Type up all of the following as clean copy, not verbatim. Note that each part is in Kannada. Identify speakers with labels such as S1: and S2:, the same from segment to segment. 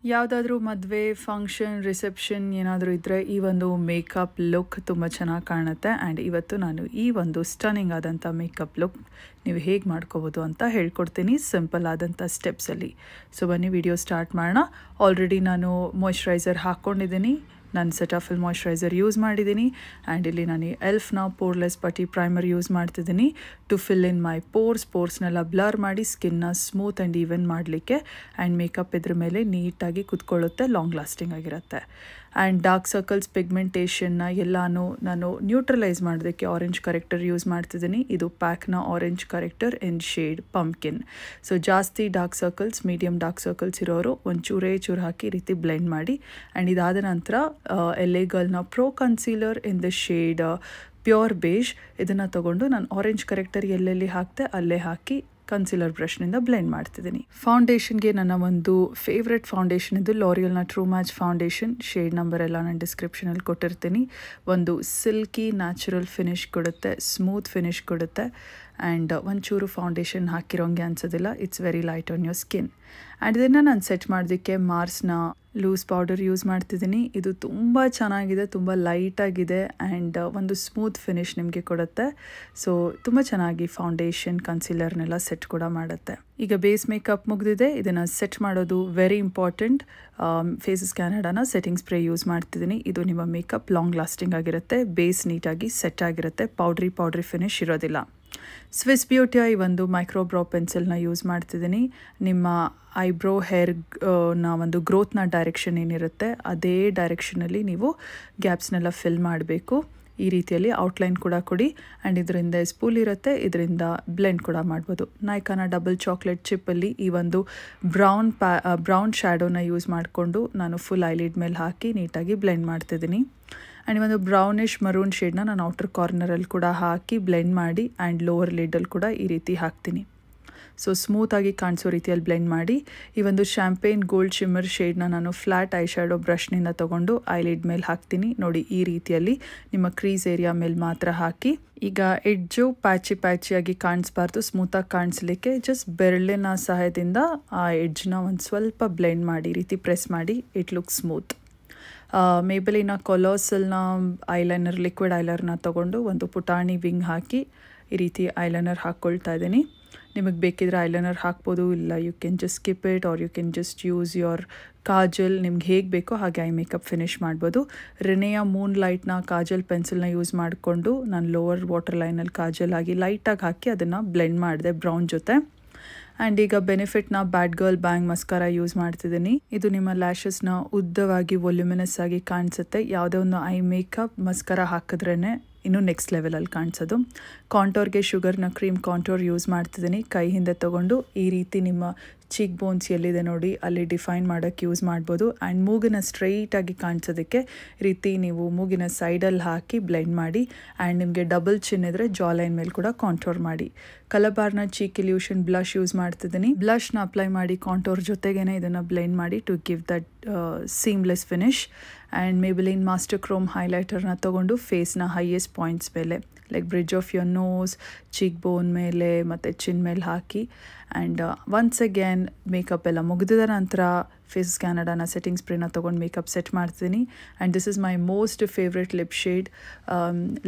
S1: ಯಾವುದಾದ್ರೂ ಮದುವೆ, ಫಂಕ್ಷನ್, ರಿಸೆಪ್ಷನ್ ಏನಾದರೂ ಇದ್ದರೆ ಈ ಒಂದು ಮೇಕಪ್ ಲುಕ್ ತುಂಬ ಚೆನ್ನಾಗಿ ಕಾಣುತ್ತೆ. ಆ್ಯಂಡ್ ಇವತ್ತು ನಾನು ಈ ಒಂದು ಸ್ಟನ್ನಿಂಗ್ ಆದಂಥ ಮೇಕಪ್ ಲುಕ್ ನೀವು ಹೇಗೆ ಮಾಡ್ಕೋಬೋದು ಅಂತ ಹೇಳ್ಕೊಡ್ತೀನಿ ಸಿಂಪಲ್ ಆದಂಥ ಸ್ಟೆಪ್ಸಲ್ಲಿ. ಸೊ ಬನ್ನಿ ವಿಡಿಯೋ ಸ್ಟಾರ್ಟ್ ಮಾಡೋಣ. ಆಲ್ರೆಡಿ ನಾನು ಮಾಯ್ಶ್ಚರೈಸರ್ ಹಾಕ್ಕೊಂಡಿದ್ದೀನಿ. ನಾನು ಸೆಟಾಫಿಲ್ ಮಾಯ್ಶ್ಚರೈಸರ್ ಯೂಸ್ ಮಾಡಿದ್ದೀನಿ. ಆ್ಯಂಡ್ ಇಲ್ಲಿ ನಾನು ಎಲ್ಫ್ನ ಪೋರ್ಲೆಸ್ ಪಟ್ಟಿ ಪ್ರೈಮರ್ ಯೂಸ್ ಮಾಡ್ತಿದ್ದೀನಿ ಟು ಫಿಲ್ ಇನ್ ಮೈ ಪೋರ್ಸ್ನೆಲ್ಲ ಬ್ಲರ್ ಮಾಡಿ ಸ್ಕಿನ್ನ ಸ್ಮೂತ್ ಆ್ಯಂಡ್ ಈವನ್ ಮಾಡಲಿಕ್ಕೆ. ಆ್ಯಂಡ್ ಮೇಕಪ್ ಇದ್ರ ಮೇಲೆ ನೀಟಾಗಿ ಕುತ್ಕೊಳ್ಳುತ್ತೆ, ಲಾಂಗ್ ಲಾಸ್ಟಿಂಗ್ ಆಗಿರುತ್ತೆ. ಆ್ಯಂಡ್ ಡಾರ್ಕ್ ಸರ್ಕಲ್ಸ್, ಪಿಗ್ಮೆಂಟೇಷನ್ನ ಎಲ್ಲನೂ ನಾನು ನ್ಯೂಟ್ರಲೈಸ್ ಮಾಡೋದಕ್ಕೆ ಆರೆಂಜ್ ಕರೆಕ್ಟರ್ ಯೂಸ್ ಮಾಡ್ತಿದ್ದೀನಿ. ಇದು ಪ್ಯಾಕ್ನ orange corrector in shade pumpkin. So ಜಾಸ್ತಿ dark circles, medium dark circles ಇರೋರು ಒಂಚೂರೇ ಚೂರು ಹಾಕಿ ಈ ರೀತಿ ಬ್ಲೆಂಡ್ ಮಾಡಿ. ಆ್ಯಂಡ್ ಇದಾದ ನಂತರ LA ಗರ್ಲ್ನ pro concealer in the shade pure beige ಇದನ್ನು ತೊಗೊಂಡು ನಾನು ಆರೆಂಜ್ ಕರೆಕ್ಟರ್ ಎಲ್ಲೆಲ್ಲಿ ಹಾಕ್ತೆ ಅಲ್ಲೇ ಹಾಕಿ ಕನ್ಸೀಲರ್ ಬ್ರಷ್ನಿಂದ ಬ್ಲೆಂಡ್ ಮಾಡ್ತಿದ್ದೀನಿ. ಫೌಂಡೇಶನ್ಗೆ ನನ್ನ ಒಂದು ಫೇವ್ರೆಟ್ ಫೌಂಡೇಶನ್ ಇದು ಲಾರಿಯಲ್ನ true match foundation. Shade number ಎಲ್ಲ ನಾನು ಡಿಸ್ಕ್ರಿಪ್ಷನಲ್ಲಿ ಕೊಟ್ಟಿರ್ತೀನಿ. ಒಂದು ಸಿಲ್ಕಿ ನ್ಯಾಚುರಲ್ ಫಿನಿಶ್ ಕೊಡುತ್ತೆ, ಸ್ಮೂತ್ ಫಿನಿಶ್ ಕೊಡುತ್ತೆ. ಆ್ಯಂಡ್ ಒಂಚೂರು ಫೌಂಡೇಶನ್ ಹಾಕಿರೋಂಗೆ ಅನ್ಸೋದಿಲ್ಲ. It's very light on your skin. And ಇದನ್ನು ನಾನು ಸೆಟ್ ಮಾಡೋದಕ್ಕೆ ಮಾರ್ಸ್ನ ಲೂಸ್ ಪೌಡರ್ ಯೂಸ್ ಮಾಡ್ತಿದ್ದೀನಿ. ಇದು ತುಂಬ ಚೆನ್ನಾಗಿದೆ, ತುಂಬ ಲೈಟಾಗಿದೆ ಆ್ಯಂಡ್ ಒಂದು ಸ್ಮೂತ್ ಫಿನಿಶ್ ನಿಮಗೆ ಕೊಡುತ್ತೆ. ಸೊ ತುಂಬ ಚೆನ್ನಾಗಿ ಫೌಂಡೇಶನ್, ಕನ್ಸೀಲರ್ನೆಲ್ಲ ಸೆಟ್ ಕೂಡ ಮಾಡುತ್ತೆ. ಈಗ ಬೇಸ್ ಮೇಕಪ್ ಮುಗಿದಿದೆ. ಇದನ್ನು ಸೆಟ್ ಮಾಡೋದು ವೆರಿ ಇಂಪಾರ್ಟೆಂಟ್. ಫೇಸಸ್ ಕ್ಯಾನಡಾನ ಸೆಟ್ಟಿಂಗ್ ಸ್ಪ್ರೇ ಯೂಸ್ ಮಾಡ್ತಿದ್ದೀನಿ. ಇದು ನಿಮ್ಮ ಮೇಕಪ್ ಲಾಂಗ್ ಲಾಸ್ಟಿಂಗ್ ಆಗಿರುತ್ತೆ, ಬೇಸ್ ನೀಟಾಗಿ ಸೆಟ್ ಆಗಿರುತ್ತೆ, ಪೌಡ್ರಿ ಫಿನಿಶ್ ಇರೋದಿಲ್ಲ. ಸ್ವಿಸ್ ಬ್ಯೂಟಿಯ ಈ ಒಂದು ಮೈಕ್ರೋ ಬ್ರೋ ಪೆನ್ಸಿಲ್ನ ಯೂಸ್ ಮಾಡ್ತಿದ್ದೀನಿ. ನಿಮ್ಮ ಐಬ್ರೋ ಹೇರ್ನ ಒಂದು ಗ್ರೋತ್ನ ಡೈರೆಕ್ಷನ್ ಏನಿರುತ್ತೆ ಅದೇ ಡೈರೆಕ್ಷನಲ್ಲಿ ನೀವು ಗ್ಯಾಪ್ಸ್ನೆಲ್ಲ ಫಿಲ್ ಮಾಡಬೇಕು. ಈ ರೀತಿಯಲ್ಲಿ ಔಟ್ಲೈನ್ ಕೂಡ ಕೊಡಿ. ಆ್ಯಂಡ್ ಇದರಿಂದ ಸ್ಪೂಲ್ ಇರುತ್ತೆ, ಇದರಿಂದ ಬ್ಲೆಂಡ್ ಕೂಡ ಮಾಡ್ಬೋದು. ನೈಕಾನ ಡಬಲ್ ಚಾಕ್ಲೇಟ್ ಚಿಪ್ಪಲ್ಲಿ ಈ ಒಂದು ಬ್ರೌನ್ ಶ್ಯಾಡೋನ ಯೂಸ್ ಮಾಡಿಕೊಂಡು ನಾನು ಫುಲ್ ಐಲಿಡ್ ಮೇಲೆ ಹಾಕಿ ನೀಟಾಗಿ ಬ್ಲೆಂಡ್ ಮಾಡ್ತಿದ್ದೀನಿ. ಆ್ಯಂಡ್ ಒಂದು ಬ್ರೌನಿಷ್ ಮರೂನ್ ಶೇಡ್ನ ನಾನು ಔಟರ್ ಕಾರ್ನರಲ್ಲಿ ಕೂಡ ಹಾಕಿ ಬ್ಲೆಂಡ್ ಮಾಡಿ ಆ್ಯಂಡ್ ಲೋವರ್ ಲಿಡಲ್ಲಿ ಕೂಡ ಈ ರೀತಿ ಹಾಕ್ತೀನಿ. ಸೊ ಸ್ಮೂತಾಗಿ ಕಾಣಿಸೋ ರೀತಿಯಲ್ಲಿ ಬ್ಲೆಂಡ್ ಮಾಡಿ. ಈ ಒಂದು ಶ್ಯಾಂಪೇನ್ ಗೋಲ್ಡ್ ಶಿಮ್ಮರ್ ಶೇಡ್ನ ನಾನು ಫ್ಲ್ಯಾಟ್ ಐ ಶ್ಯಾಡೋ ಬ್ರಷ್ನಿಂದ ತೊಗೊಂಡು ಐಲಿಡ್ ಮೇಲೆ ಹಾಕ್ತೀನಿ. ನೋಡಿ ಈ ರೀತಿಯಲ್ಲಿ ನಿಮ್ಮ ಕ್ರೀಸ್ ಏರಿಯಾ ಮೇಲೆ ಮಾತ್ರ ಹಾಕಿ. ಈಗ ಎಡ್ಜು ಪ್ಯಾಚಿಯಾಗಿ ಕಾಣಿಸ್ಬಾರ್ದು, ಸ್ಮೂತಾಗಿ ಕಾಣಿಸ್ಲಿಕ್ಕೆ ಜಸ್ಟ್ ಬೆರಳಿನ ಸಹಾಯದಿಂದ ಆ ಎಡ್ಜ್ನ ಒಂದು ಸ್ವಲ್ಪ ಬ್ಲೆಂಡ್ ಮಾಡಿ ಈ ರೀತಿ ಪ್ರೆಸ್ ಮಾಡಿ. It look smooth. ಮೇಬಲಿನ ಕೊಲೋಸಲ್ನ ಐಲೈನರ್, ಲಿಕ್ವಿಡ್ ಐಲೈನರ್ನ ತೊಗೊಂಡು ಒಂದು ಪುಟಾಣಿ ವಿಂಗ್ ಹಾಕಿ ಈ ರೀತಿ ಐಲೈನರ್ ಹಾಕ್ಕೊಳ್ತಾ ಇದ್ದೀನಿ. ನಿಮಗೆ ಬೇಕಿದ್ರೆ ಐಲೈನರ್ ಹಾಕ್ಬೋದು, ಇಲ್ಲ you can just skip it or you can just use your kajal. ನಿಮ್ಗೆ ಹೇಗೆ ಬೇಕೋ ಹಾಗೆ ಐ ಮೇಕಪ್ ಫಿನಿಶ್ ಮಾಡ್ಬೋದು. ರೆನೆಯ ಮೂನ್ ಲೈಟ್ನ ಕಾಜಲ್ ಪೆನ್ಸಿಲ್ನ ಯೂಸ್ ಮಾಡಿಕೊಂಡು ನಾನು ಲೋವರ್ ವಾಟರ್ ಲೈನಲ್ಲಿ ಕಾಜಲ್ ಆಗಿ ಲೈಟಾಗಿ ಹಾಕಿ ಅದನ್ನು ಬ್ಲೆಂಡ್ ಮಾಡಿದೆ ಬ್ರೌನ್ ಜೊತೆ. ಆ್ಯಂಡ್ ಈಗ ಬೆನಿಫಿಟ್ನ bad girl bang mascara use ಮಾಡ್ತಿದ್ದೀನಿ. ಇದು ನಿಮ್ಮ ಲ್ಯಾಶಸ್ನ ಉದ್ದವಾಗಿ ವೊಲ್ಯೂಮಿನಸ್ ಆಗಿ ಕಾಣಿಸುತ್ತೆ. ಯಾವುದೇ ಒಂದು ಐ ಮೇಕಪ್ ಮಸ್ಕಾರ ಹಾಕಿದ್ರೇ ಇನ್ನೂ ನೆಕ್ಸ್ಟ್ ಲೆವೆಲಲ್ಲಿ ಕಾಣಿಸೋದು. ಕಾಂಟೋರ್ಗೆ ಶುಗರ್ನ ಕ್ರೀಮ್ ಕಾಂಟೋರ್ ಯೂಸ್ ಮಾಡ್ತಿದ್ದೀನಿ. ಕೈ ಹಿಂದೆ ತೊಗೊಂಡು ಈ ರೀತಿ ನಿಮ್ಮ ಚೀಕ್ ಬೋನ್ಸ್ ಎಲ್ಲಿದೆ ನೋಡಿ ಅಲ್ಲಿ ಡಿಫೈನ್ ಮಾಡೋಕ್ಕೆ ಯೂಸ್ ಮಾಡ್ಬೋದು. ಆ್ಯಂಡ್ ಮೂಗಿನ ಸ್ಟ್ರೈಟಾಗಿ ಕಾಣಿಸೋದಕ್ಕೆ ರೀತಿ ನೀವು ಮೂಗಿನ ಸೈಡಲ್ಲಿ ಹಾಕಿ ಬ್ಲೆಂಡ್ ಮಾಡಿ. ಆ್ಯಂಡ್ ನಿಮಗೆ ಡಬಲ್ ಚಿನ್ ಇದ್ದರೆ ಜಾ ಲೈನ್ ಮೇಲೆ ಕೂಡ ಕಾಂಟೋರ್ ಮಾಡಿ. ಕಲಬಾರ್ನ ಚೀಕ್ ಇಲ್ಯೂಷನ್ ಬ್ಲಷ್ ಯೂಸ್ ಮಾಡ್ತಿದ್ದೀನಿ. ಬ್ಲಷ್ನ ಅಪ್ಲೈ ಮಾಡಿ ಕಾಂಟೋರ್ ಜೊತೆಗೇ ಇದನ್ನು ಬ್ಲೆಂಡ್ ಮಾಡಿ to give that seamless finish. And Maybelline master chrome ಹೈಲೈಟರ್ನ ತೊಗೊಂಡು ಫೇಸ್ನ ಹೈಯೆಸ್ಟ್ ಪಾಯಿಂಟ್ಸ್ ಮೇಲೆ like bridge of your nose, cheek bone ಮೇಲೆ ಮತ್ತು ಚಿನ್ ಮೇಲೆ ಹಾಕಿ. ಆ್ಯಂಡ್ ಒನ್ಸ್ ಅಗೇನ್ ಮೇಕಪ್ ಎಲ್ಲ ಮುಗಿದ ನಂತರ ಫೇಸ್ ಕ್ಯಾನಡಾನ ಸೆಟ್ಟಿಂಗ್ ಸ್ಪ್ರೇನ ತೊಗೊಂಡು ಮೇಕಪ್ ಸೆಟ್ ಮಾಡ್ತೀನಿ. And this is my most favourite lip shade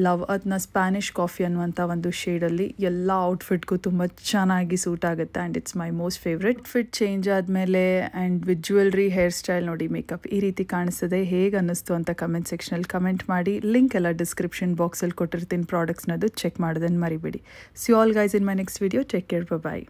S1: love ಅರ್ತ್ನ ಸ್ಪ್ಯಾನಿಷ್ ಕಾಫಿ ಅನ್ನುವಂಥ ಒಂದು ಶೇಡಲ್ಲಿ ಎಲ್ಲ ಔಟ್ಫಿಟ್ಗೂ ತುಂಬ ಚೆನ್ನಾಗಿ ಸೂಟ್ ಆಗುತ್ತೆ. And it's my most favourite. Fit change ಆದಮೇಲೆ and with jewellery, hair style ನೋಡಿ ಮೇಕಪ್ ಈ ರೀತಿ ಕಾಣಿಸ್ತದೆ. ಹೇಗೆ ಅನ್ನಿಸ್ತು ಅಂತ ಕಮೆಂಟ್ ಸೆಕ್ಷನಲ್ಲಿ ಕಮೆಂಟ್ ಮಾಡಿ. ಲಿಂಕ್ ಎಲ್ಲ ಡಿಸ್ಕ್ರಿಪ್ಷನ್ ಬಾಕ್ಸಲ್ಲಿ ಕೊಟ್ಟಿರ್ತೀನಿ ಪ್ರಾಡಕ್ಟ್ಸ್ನದು, ಚೆಕ್ ಮಾಡೋದನ್ನು ಮರಿಬೇಡಿ. See all guys in my next video. Take care, bye.